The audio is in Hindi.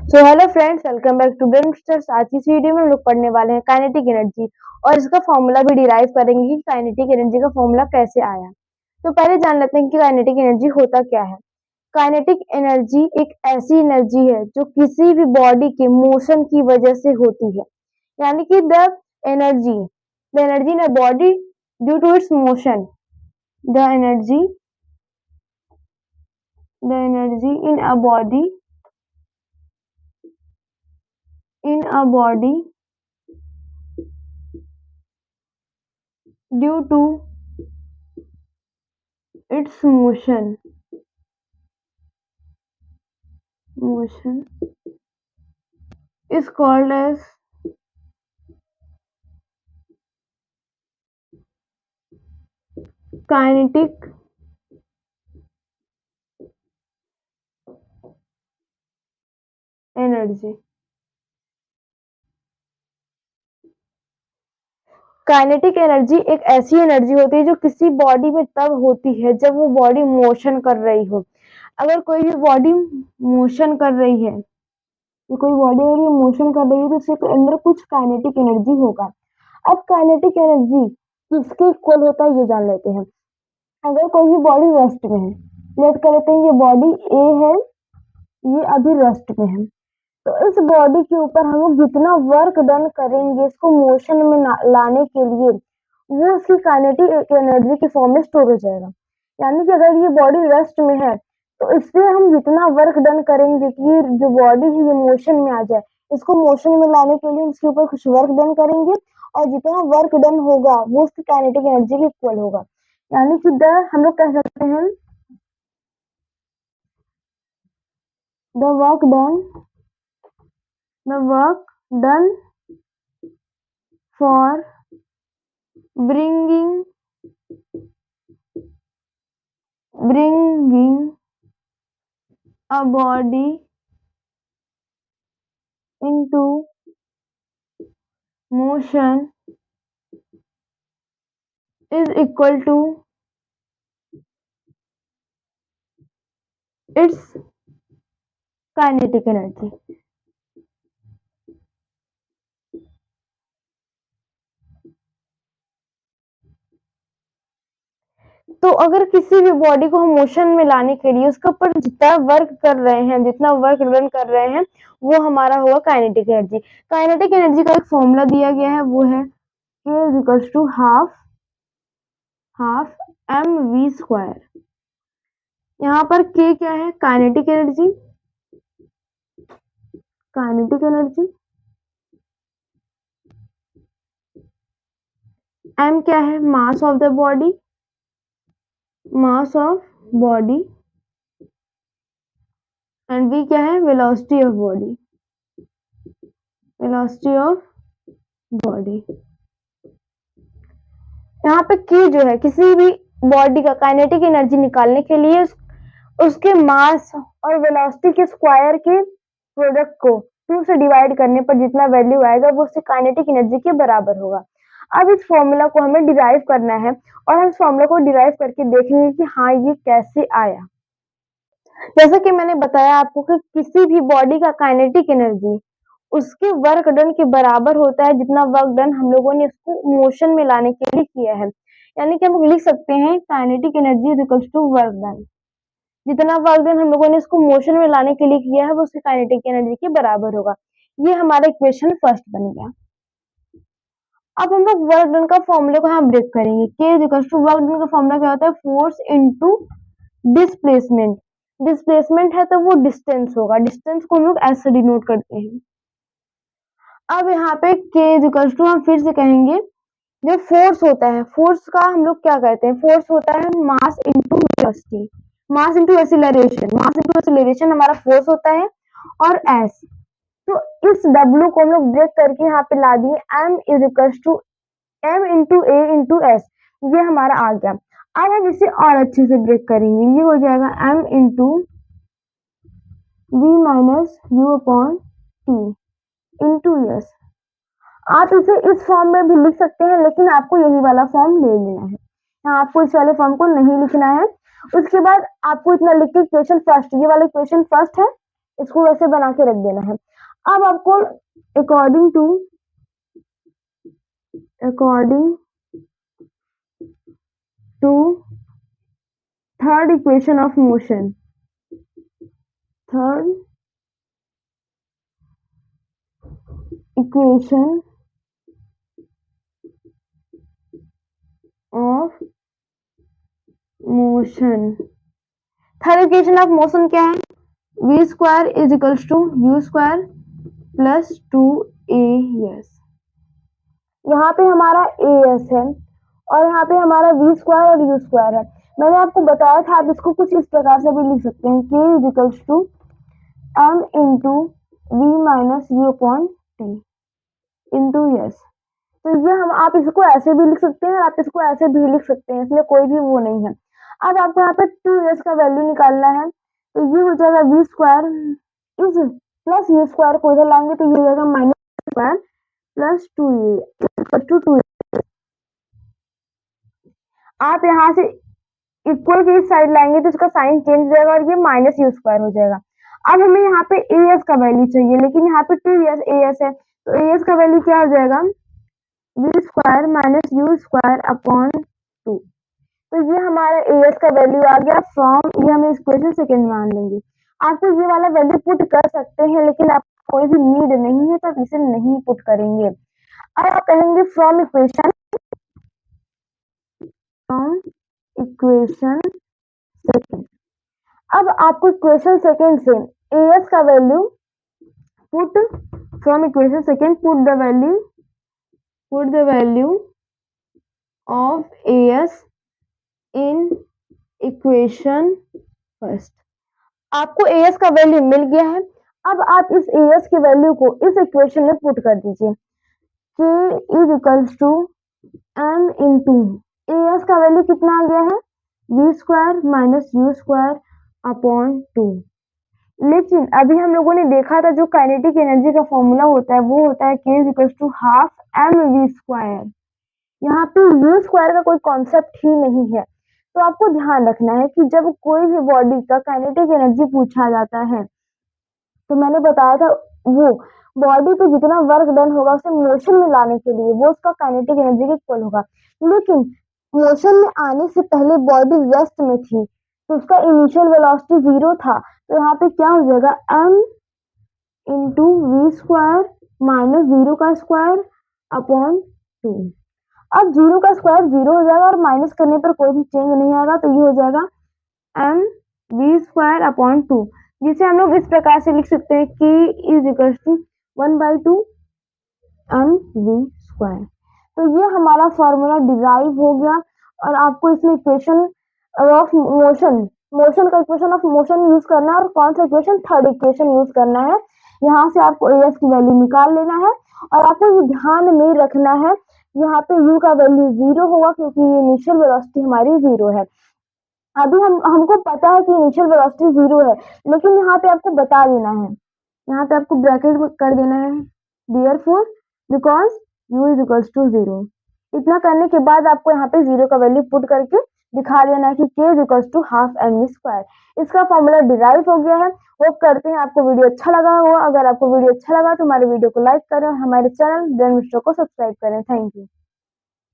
So hello friends, welcome back to Brainsters. आज की इस वीडियो में हम लोग पढ़ने वाले हैं काइनेटिक एनर्जी और इसका फॉर्मूला भी डिराइव करेंगे कि काइनेटिक एनर्जी का फॉर्मूला कैसे आया। तो पहले जान लेते हैं कि काइनेटिक एनर्जी होता क्या है। काइनेटिक एनर्जी एक ऐसी एनर्जी है जो किसी भी बॉडी के मोशन की वजह से होती है, यानी कि the energy in a body due to its motion. The energy the energy in a body due to its motion is called as kinetic energy. Kinetic energy एक ऐसी एनर्जी होती है जो किसी बॉडी में तब होती है जब वो बॉडी मोशन कर रही हो। अगर कोई भी बॉडी मोशन कर रही है, कोई बॉडी अगर ये मोशन कर रही है तो उसके अंदर कुछ काइनेटिक एनर्जी होगा। अब काइनेटिक एनर्जी किसके इक्वल होता है ये जान लेते हैं। अगर कोई भी बॉडी रेस्ट में है, लेट कर लेते हैं ये बॉडी ए है, ये अभी रेस्ट में है, तो इस बॉडी के ऊपर हम लोग जितना वर्क डन करेंगे इसको मोशन में लाने के लिए, वो उसकी काइनेटिक एनर्जी के फॉर्म में स्टोर हो जाएगा। यानी कि अगर ये बॉडी रेस्ट में है तो इससे हम जितना वर्क डन करेंगे कि ये जो बॉडी है ये मोशन में आ जाए, इसको मोशन में लाने के लिए इसके ऊपर कुछ वर्क डन करेंगे और जितना वर्क डन होगा वो उसकी काइनेटिक एनर्जी के इक्वल होगा। यानी कि हम लोग कह सकते हैं the work done for bringing a body into motion is equal to its kinetic energy। तो अगर किसी भी बॉडी को हम मोशन में लाने के लिए उसके ऊपर जितना वर्क कर रहे हैं, जितना वर्क रन कर रहे हैं, वो हमारा होगा काइनेटिक एनर्जी। काइनेटिक एनर्जी का एक फॉर्मूला दिया गया है, वो है K is equals to half mv²। यहाँ पर K क्या है? Kinetic energy. m क्या है? Mass of the body, and v क्या है? Velocity of body. यहाँ पे K जो है किसी भी बॉडी का काइनेटिक एनर्जी निकालने के लिए उसके मास और वेलोसिटी के स्क्वायर के प्रोडक्ट को 2 से डिवाइड करने पर जितना वैल्यू आएगा वो उससे काइनेटिक एनर्जी के बराबर होगा। अब इस फॉर्मूला को हमें डिराइव करना है और हम इस फॉर्मूला को डिराइव करके देखेंगे कि हाँ ये कैसे आया। जैसा कि मैंने बताया आपको कि किसी भी बॉडी का काइनेटिक एनर्जी उसके वर्क डन के बराबर होता है जितना वर्क डन हम लोगों ने इसको मोशन में लाने के लिए किया है। यानी कि हम लिख सकते हैं kinetic energy is equal to work done. जितना वर्क डन हम लोगों ने इसको मोशन में लाने के लिए किया है वो उसकी काइनेटिक एनर्जी के बराबर होगा। ये हमारा इक्वेशन फर्स्ट बन गया। अब हम लोग वर्क डन का फॉर्मूले को यहाँ ब्रेक करेंगे। K is equal to work done का फॉर्मूला क्या होता है? Force into displacement. डिस्प्लेसमेंट है तो वो डिस्टेंस होगा, डिस्टेंस को हम लोग ऐसे डिनोट करते हैं। अब यहाँ पे K इज इक्वल टू हम फिर से कहेंगे जो फोर्स होता है, फोर्स का हम लोग क्या कहते हैं? फोर्स होता है mass into velocity, mass into acceleration हमारा फोर्स होता है। और एस, तो इस W को हम लोग ब्रेक करके यहाँ पे ला दिए M is equal to M into A into S, ये हमारा आ गया। अब हम इसे और अच्छे से ब्रेक करेंगे, ये हो जाएगा M into V minus U upon T into S. आप इसे इस फॉर्म में भी लिख सकते हैं, लेकिन आपको यही वाला फॉर्म ले लेना है। यहाँ आपको इस वाले फॉर्म को नहीं लिखना है। उसके बाद आपको इतना लिख के इक्वेशन फर्स्ट, ये वाला इक्वेशन फर्स्ट है, इसको वैसे बना के रख देना है। अब आपको according to third equation of motion, third equation of motion, third equation of motion क्या है? v square is equals to u square plus 2as। यहाँ पे हमारा as है और यहाँ पे हमारा v स्क्वायर और u स्क्वायर है। मैंने आपको बताया था आप इसको कुछ इस प्रकार से भी लिख सकते हैं, k is equals to m into v minus u upon t into s. तो ये हम आप इसको ऐसे भी लिख सकते हैं और आप इसको ऐसे भी लिख सकते हैं, इसमें कोई भी वो नहीं है। अब आपको यहाँ पे 2s का वैल्यू निकालना है, तो ये हो जाएगा v square is plus you square को इधर लाएंगे तो ये हो जाएगा माइनस स्क्वायर प्लस 2a। आप यहाँ से इक्वल के इस साइड लाएंगे तो इसका साइन चेंज हो जाएगा और ये माइनस यू स्क्वायर हो जाएगा। अब हमें यहाँ पे as का वैल्यू चाहिए, लेकिन यहाँ पे 2s as है, तो as का वैल्यू क्या हो जाएगा? v square minus u square upon 2। तो ये हमारा as का वैल्यू आ गया फ्रॉम, ये हम इक्वेशन सेकंड मान लेंगे। आपको ये वाला वैल्यू पुट कर सकते हैं, लेकिन आप कोई भी नीड नहीं है तो आप इसे नहीं पुट करेंगे। अब आप कहेंगे फ्रॉम इक्वेशन सेकंड। अब आपको इक्वेशन सेकंड से as का value put from equation second put the value of as in equation first. आपको as का वैल्यू मिल गया है। अब आप इस as की वैल्यू को इस इक्वेशन में पुट कर दीजिए, k is equals to m into as का वैल्यू कितना आ गया है? v square minus u square upon 2। लेकिन अभी हम लोगों ने देखा था जो काइनेटिक एनर्जी का फॉर्मूला होता है वो होता है k is equals to half mv square. यहाँ पे u स्क्वायर का कोई कॉन्सेप्ट ही नहीं है। तो आपको ध्यान रखना है कि जब कोई भी बॉडी का काइनेटिक एनर्जी पूछा जाता है तो मैंने बताया था वो बॉडी पे जितना वर्क डन होगा उसे मोशन में लाने के लिए वो उसका काइनेटिक एनर्जी के इक्वल होगा। लेकिन मोशन में आने से पहले बॉडी रेस्ट में थी तो उसका इनिशियल वेलोसिटी 0 था, तो यहाँ पे क्या हो जाएगा? m into v square minus 0 का स्क्वायर अपॉन 2। अब 0 का स्क्वायर 0 हो जाएगा और माइनस करने पर कोई भी चेंज नहीं आएगा, तो ये हो जाएगा m v स्क्वायर अपॉन 2, जिसे हम लोग इस प्रकार से लिख सकते हैं कि is equal to 1/2 m v square. तो ये हमारा फॉर्मूला डिराइव हो गया और आपको इसमें इक्वेशन ऑफ मोशन का इक्वेशन ऑफ मोशन यूज करना है और कौन सा इक्वेशन? थर्ड इक्वेशन यूज करना है। यहाँ से आपको as की वैल्यू निकाल लेना है और आपको ये ध्यान में रखना है यहाँ पे u का वैल्यू 0 होगा क्योंकि ये इनिशियल वेलोसिटी हमारी 0 है। अभी हमको पता है कि इनिशियल वेलोसिटी 0 है, लेकिन यहाँ पे आपको बता देना है, यहाँ पे आपको ब्रैकेट कर देना है therefore because u is equals to 0। इतना करने के बाद आपको यहाँ पे 0 का वैल्यू पुट करके दिखा देना है कि k is equals to half mv square. इसका फॉर्मूला डिराइव हो गया है। होप करते हैं आपको वीडियो अच्छा लगा होगा। अगर आपको वीडियो अच्छा लगा तो हमारे वीडियो को लाइक करें और हमारे चैनल ब्रेन मिस्टर को सब्सक्राइब करें। Thank you.